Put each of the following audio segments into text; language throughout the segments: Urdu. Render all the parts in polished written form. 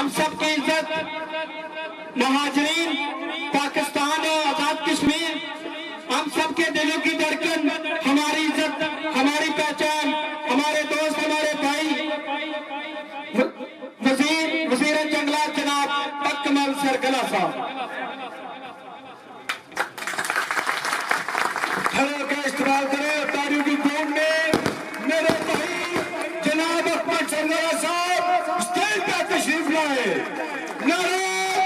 ہم سب کی عزت مہاجرین پاکستان اور آزاد کشمیر، ہم سب کے دلوں کی دھڑکن، ہماری عزت، ہماری پہچان، ہمارے دوست، ہمارے بھائی وزیر جنگلات جناب اکمل سرگلہ صاحب کھڑے کے استعمال کریں تاریخ کی گونج میں میرے بھائی جناب اکمل سرگلہ صاحب اسٹیج پہ تشریف لائے۔ نعرہ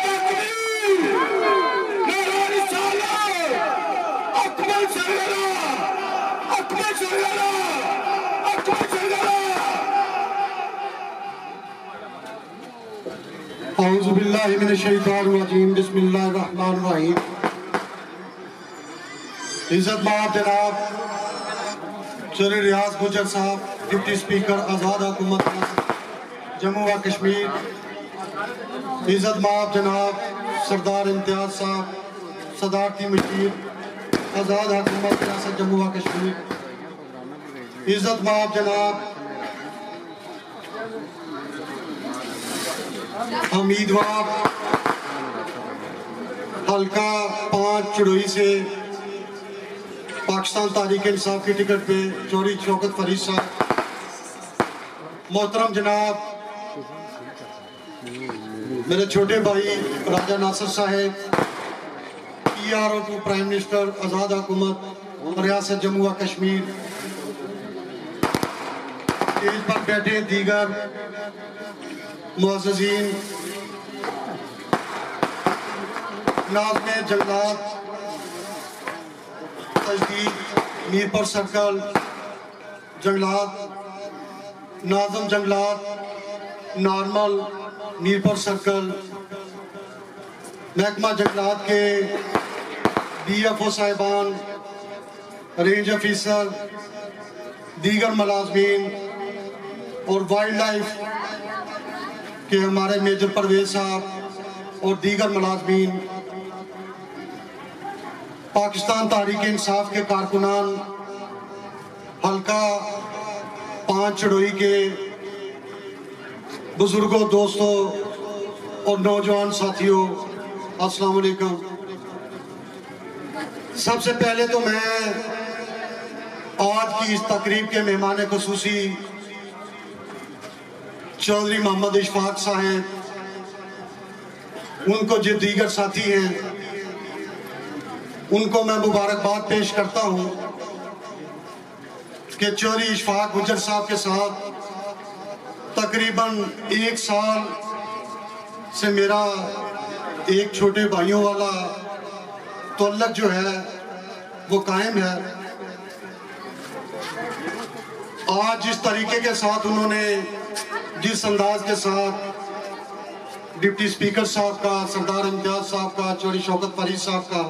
تکبیر، نعرہ رسالت، اکمل سرگلہ، اکمل سرگلہ، اکمل سرگلہ۔ اعوذ باللہ من الشیطان الرجیم، بسم اللہ الرحمن الرحیم۔ عزت مآب جناب چودھری ریاض گجر صاحب، ڈپٹی اسپیکر آزاد حکومت جموں و کشمیر، عزت مآب جناب سردار امتیاز صاحب، صدارتی مشیر آزاد حکومت ریاست جموں و کشمیر، عزت مآب جناب امیدوار حلقہ 5 چڑوئی سے پاکستان تحریک انصاف کی ٹکٹ پہ چودھری شوکت فرید صاحب، محترم جناب میرے چھوٹے بھائی راجہ ناصر صاحب، PRO2 پرائم منسٹر آزاد حکومت ریاست جموں و کشمیر، اسٹیج پر بیٹھے دیگر معززین، ناظم جنگلات تجدید میرپور سرکل جنگلات، ناظم جنگلات نارمل میرپور سرکل، محکمہ جنگلات کے DFO صاحبان، رینج آفیسر، دیگر ملازمین اور وائلڈ لائف کے ہمارے میجر پرویز صاحب اور دیگر ملازمین، پاکستان تحریک انصاف کے کارکنان، حلقہ 5 چڑوئی کے بزرگوں، دوستوں اور نوجوان ساتھیوں، السلام علیکم۔ سب سے پہلے تو میں آج کی اس تقریب کے مہمان خصوصی چودھری محمد اشفاق صاحب، ان کو جو دیگر ساتھی ہیں، ان کو میں مبارکباد پیش کرتا ہوں کہ چودھری اشفاق گجر صاحب کے ساتھ تقریباً 1 سال سے میرا ایک چھوٹے بھائیوں والا تعلق جو ہے وہ قائم ہے۔ آج جس طریقے کے ساتھ انہوں نے، جس انداز کے ساتھ ڈپٹی اسپیکر صاحب کا، سردار امتیاز صاحب کا، چودھری شوکت فرید صاحب کا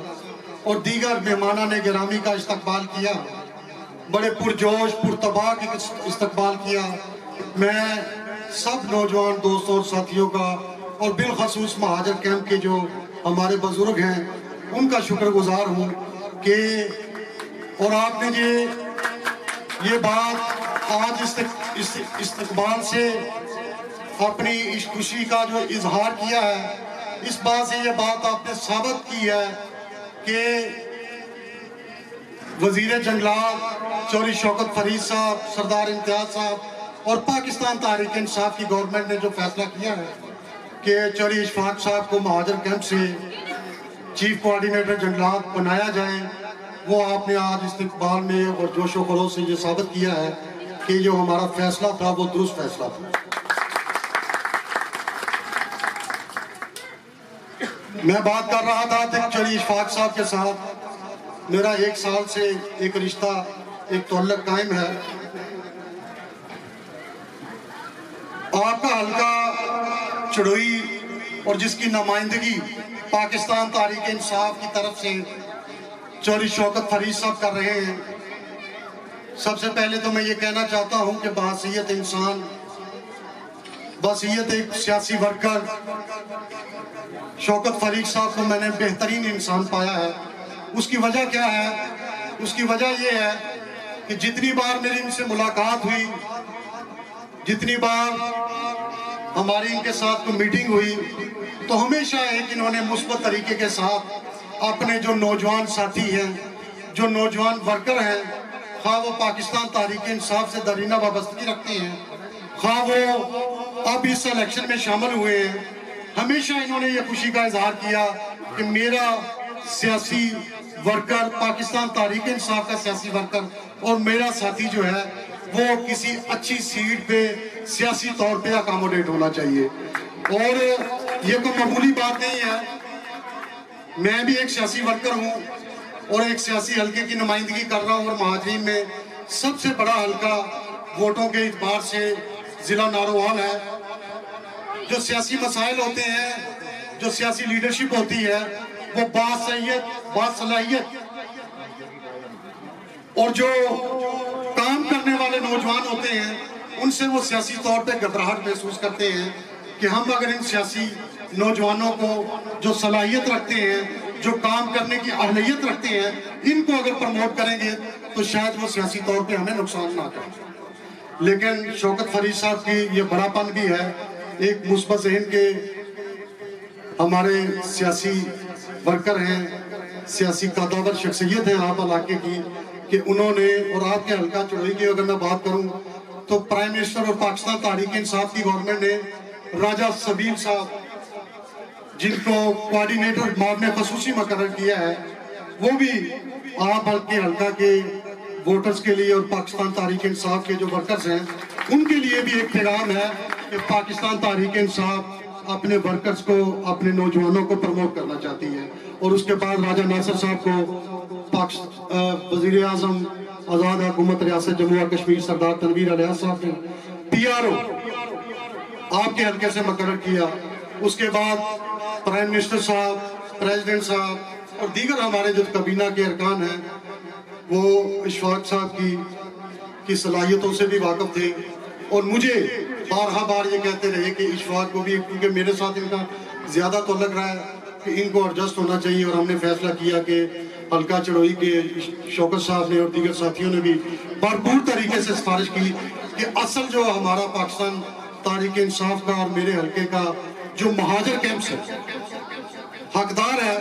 اور دیگر مہمانان گرامی کا استقبال کیا، بڑے پرجوش پرطبع استقبال کیا، میں سب نوجوان دوستوں اور ساتھیوں کا اور بالخصوص مہاجر کیمپ کے جو ہمارے بزرگ ہیں ان کا شکر گزار ہوں کہ، اور آپ نے یہ بات آج استقبال سے اپنی اس خوشی کا جو اظہار کیا ہے، اس بات سے یہ بات آپ نے ثابت کی ہے کہ وزیر جنگلات چودھری شوکت فرید صاحب، سردار امتیاز صاحب اور پاکستان تحریک انصاف کی گورنمنٹ نے جو فیصلہ کیا ہے کہ چودھری اشفاق صاحب کو مہاجر کیمپ سے چیف کوارڈینیٹر جنگلات بنایا جائے، وہ آپ نے آج استقبال میں اور جوش و خروش سے یہ ثابت کیا ہے کہ جو ہمارا فیصلہ تھا وہ درست فیصلہ تھا۔ میں بات کر رہا تھا کہ چودھری اشفاق صاحب کے ساتھ میرا 1 سال سے ایک رشتہ، ایک تعلق قائم ہے۔ آپ کا حلقہ چڑوئی اور جس کی نمائندگی پاکستان تحریک انصاف کی طرف سے چودھری شوکت فرید صاحب کر رہے ہیں، سب سے پہلے تو میں یہ کہنا چاہتا ہوں کہ بحیثیت انسان، بحیثیت ایک سیاسی ورکر، شوکت فرید صاحب کو میں نے بہترین انسان پایا ہے۔ اس کی وجہ کیا ہے؟ اس کی وجہ یہ ہے کہ جتنی بار میری ان سے ملاقات ہوئی، جتنی بار ہماری ان کے ساتھ کوئی میٹنگ ہوئی تو ہمیشہ ایک انہوں نے مثبت طریقے کے ساتھ اپنے جو نوجوان ساتھی ہیں، جو نوجوان ورکر ہیں، خواہ وہ پاکستان تحریک انصاف سے درینہ وابستگی رکھتے ہیں، خواہ وہ اب اس الیکشن میں شامل ہوئے ہیں، ہمیشہ انہوں نے یہ خوشی کا اظہار کیا کہ میرا سیاسی ورکر، پاکستان تحریک انصاف کا سیاسی ورکر اور میرا ساتھی جو ہے وہ کسی اچھی سیٹ پہ سیاسی طور پہ اکاموڈیٹ ہونا چاہیے۔ اور یہ کوئی معمولی بات نہیں ہے، میں بھی ایک سیاسی ورکر ہوں اور ایک سیاسی حلقے کی نمائندگی کر رہا ہوں، اور مہاجرین میں سب سے بڑا حلقہ ووٹوں کے اعتبار سے ضلع ناروال ہے۔ جو سیاسی مسائل ہوتے ہیں، جو سیاسی لیڈرشپ ہوتی ہے، وہ باصلاحیت اور جو کام کرنے والے نوجوان ہوتے ہیں، ان سے وہ سیاسی طور پہ گھبراہٹ محسوس کرتے ہیں کہ ہم اگر ان سیاسی نوجوانوں کو جو صلاحیت رکھتے ہیں، جو کام کرنے کی اہلیت رکھتے ہیں، ان کو اگر پروموٹ کریں گے تو شاید وہ سیاسی طور پہ ہمیں نقصان نہ کریں۔ لیکن شوکت فرید صاحب کی یہ بڑا پن بھی ہے، ایک مثبت ذہن کے ہمارے سیاسی ورکر ہیں، سیاسی قادر شخصیت ہیں آپ علاقے کی، کہ انہوں نے، اور آپ کے حلقہ چڑوئی کی اگر میں بات کروں تو پرائم منسٹر اور پاکستان تحریک انصاف کی گورنمنٹ نے راجہ سبیل صاحب، جن کو کوارڈینیٹر ماب نے خصوصی مقرر کیا ہے، وہ بھی آپ کے حلقہ کے ووٹرز کے لیے اور پاکستان تحریک انصاف کے جو ورکرز ہیں ان کے لیے بھی ایک پیغام ہے کہ پاکستان تحریک انصاف اپنے ورکرز کو، اپنے نوجوانوں کو پروموٹ کرنا چاہتی ہے۔ اور اس کے بعد راجہ ناصر صاحب کو وزیر اعظم آزاد حکومت ریاست جموں و کشمیر سردار تنویر الیاس صاحب نے PRO آپ کے حلقے سے مقرر کیا۔ اس کے بعد پرائم منسٹر صاحب، پریزیڈنٹ صاحب اور دیگر ہمارے جو کابینہ کے ارکان ہیں وہ اشفاق صاحب کی صلاحیتوں سے بھی واقف تھے، اور مجھے بار یہ کہتے رہے کہ اشفاق کو بھی، کیونکہ میرے ساتھ ان کا زیادہ تو لگ رہا ہے کہ ان کو ایڈجسٹ ہونا چاہیے، اور ہم نے فیصلہ کیا کہ حلقہ چڑوئی کے شوکت صاحب نے اور دیگر ساتھیوں نے بھی بھرپور طریقے سے سفارش کی کہ اصل جو ہمارا پاکستان تحریک انصاف کا اور میرے حلقے کا جو مہاجر کیمپ سے حقدار ہے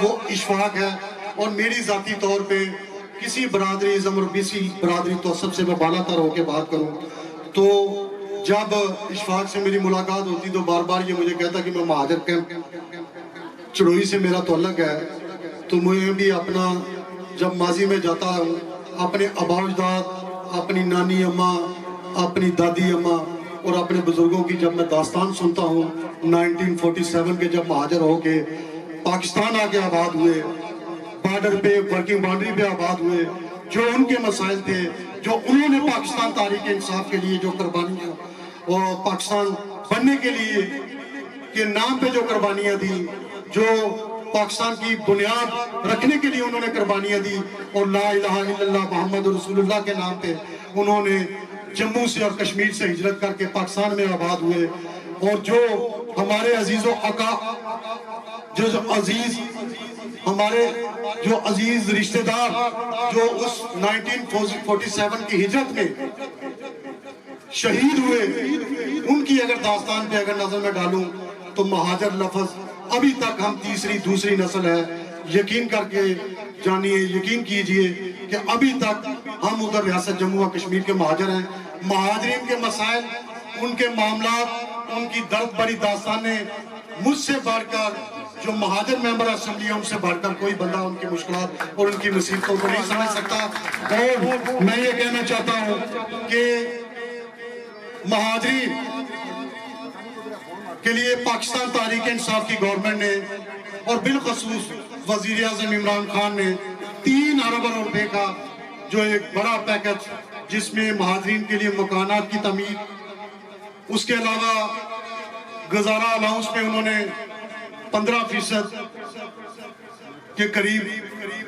وہ اشفاق ہے۔ اور میری ذاتی طور پہ کسی برادری ازم اور BC برادری توسط سے میں بالا تر ہو کے بات کروں تو جب اشفاق سے میری ملاقات ہوتی تو بار یہ مجھے کہتا کہ میں مہاجر کیمپ چڑوئی سے میرا تعلق ہے، تو مجھے بھی اپنا، جب ماضی میں جاتا ہوں، اپنے آباء و اجداد، اپنی نانی اماں، اپنی دادی اماں اور اپنے بزرگوں کی جب میں داستان سنتا ہوں 1947 کے جب مہاجر ہو کے پاکستان آ کے آباد ہوئے، بارڈر پہ، ورکنگ باؤنڈری پہ آباد ہوئے، جو ان کے مسائل تھے، جو انہوں نے پاکستان تحریک انصاف کے لیے جو قربانیاں اور پاکستان بننے کے لیے کے نام پہ جو قربانیاں دی، جو پاکستان کی بنیاد رکھنے کے لیے انہوں نے قربانیاں دی، اور لا الہ الا اللہ محمد رسول اللہ کے نام پہ انہوں نے جموں سے اور کشمیر سے ہجرت کر کے پاکستان میں آباد ہوئے، اور جو ہمارے عزیز و آقا، ہمارے جو عزیز رشتہ دار جو اس 1947 کی ہجرت میں شہید ہوئے، ان کی اگر داستان پہ اگر نظر میں ڈالوں تو مہاجر لفظ ابھی تک ہم تیسری دوسری نسل ہے، یقین کر کے جانیے، یقین کیجئے کہ ابھی تک ہم ادھر ریاست جموں و کشمیر کے مہاجر ہیں۔ مہاجرین کے مسائل، ان کے معاملات، ان کی درد بری داستانیں مجھ سے بڑھ کر، جو مہاجر ممبر اسمبلی ہیں ان سے بڑھ کر کوئی بندہ ان کی مشکلات اور ان کی مصیبتوں کو نہیں سمجھ سکتا۔ اور میں یہ کہنا چاہتا ہوں کہ مہاجرین کے لیے پاکستان تحریک انصاف کی گورنمنٹ نے اور بالخصوص وزیر اعظم عمران خان نے 3 ارب روپے کا جو ایک بڑا پیکج، جس میں مہاجرین کے لیے مکانات کی تعمیر، اس کے علاوہ گزارہ الاؤنس پہ انہوں نے 15% کے قریب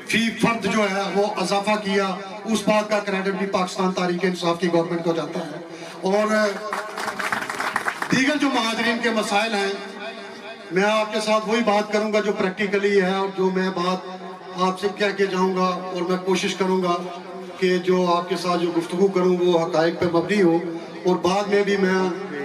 فی فرد جو ہے وہ اضافہ کیا، اس بات کا کریڈٹ بھی پاکستان تحریک انصاف کی گورنمنٹ کو جاتا ہے۔ اور دیگر جو مہاجرین کے مسائل ہیں، میں آپ کے ساتھ وہی بات کروں گا جو پریکٹیکلی ہے، اور جو میں بات آپ سے کہہ کے جاؤں گا، اور میں کوشش کروں گا کہ جو آپ کے ساتھ جو گفتگو کروں وہ حقائق پہ مبنی ہو، اور بعد میں بھی میں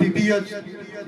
PPH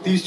30,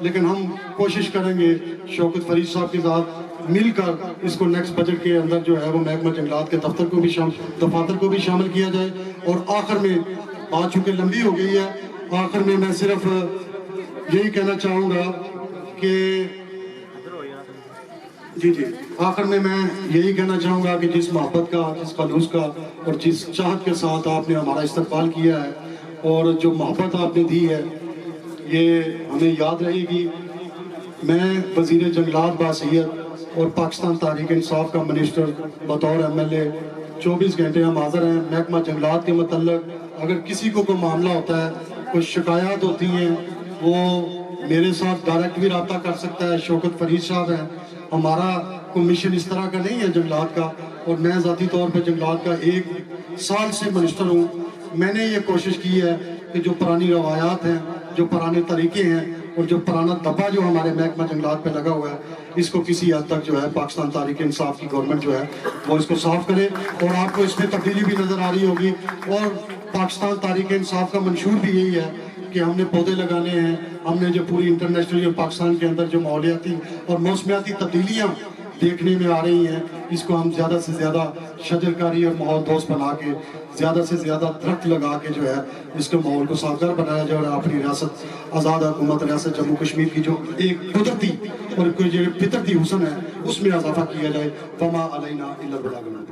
لیکن ہم کوشش کریں گے شوکت فرید صاحب کے ساتھ مل کر اس کو نیکسٹ بجٹ کے اندر جو ہے وہ محکمہ جنگلات کے دفتر کو بھی دفاتر کو بھی شامل کیا جائے. اور آخر میں بات چونکہ لمبی ہو گئی ہے، آخر میں صرف یہی کہنا چاہوں گا کہ آخر میں یہی کہنا چاہوں گا کہ جس محبت کا، جس خلوص کا اور جس چاہت کے ساتھ آپ نے ہمارا استقبال کیا ہے اور جو محبت آپ نے دی ہے یہ ہمیں یاد رہے گی. میں وزیر جنگلات باسیت اور پاکستان تحریک انصاف کا منسٹر بطور MLA 24 گھنٹے ہم حاضر ہیں. محکمہ جنگلات کے متعلق اگر کسی کو کوئی معاملہ ہوتا ہے، کوئی شکایات ہوتی ہیں، وہ میرے ساتھ ڈائریکٹ بھی رابطہ کر سکتا ہے. شوکت فرید صاحب ہیں. ہمارا کوئی مشن اس طرح کا نہیں ہے جنگلات کا، اور میں ذاتی طور پہ جنگلات کا 1 سال سے منسٹر ہوں. میں نے یہ کوشش کی ہے کہ جو پرانی روایات ہیں، جو پرانے طریقے ہیں اور جو پرانا دبا جو ہمارے محکمہ جنگلات پہ لگا ہوا ہے، اس کو کسی حد تک جو ہے پاکستان تحریک انصاف کی گورنمنٹ جو ہے وہ اس کو صاف کرے. اور آپ کو اس میں تبدیلی بھی نظر آ رہی ہوگی. اور پاکستان تحریک انصاف کا منشور بھی یہی ہے کہ ہم نے پودے لگانے ہیں. ہم نے جو پوری انٹرنیشنل اور پاکستان کے اندر جو ماحولیاتی اور موسمیاتی تبدیلیاں دیکھنے میں آ رہی ہیں، اس کو ہم زیادہ سے زیادہ شجرکاری اور ماحول دوست بنا کے زیادہ سے زیادہ درخت لگا کے جو ہے اس کے ماحول کو سازگار بنایا جائے. اور اپنی ریاست آزاد حکومت ریاست جموں کشمیر کی جو ایک قدرتی اور جو فطرتی حسن ہے اس میں اضافہ کیا جائے. وما علینا الا البلاغ.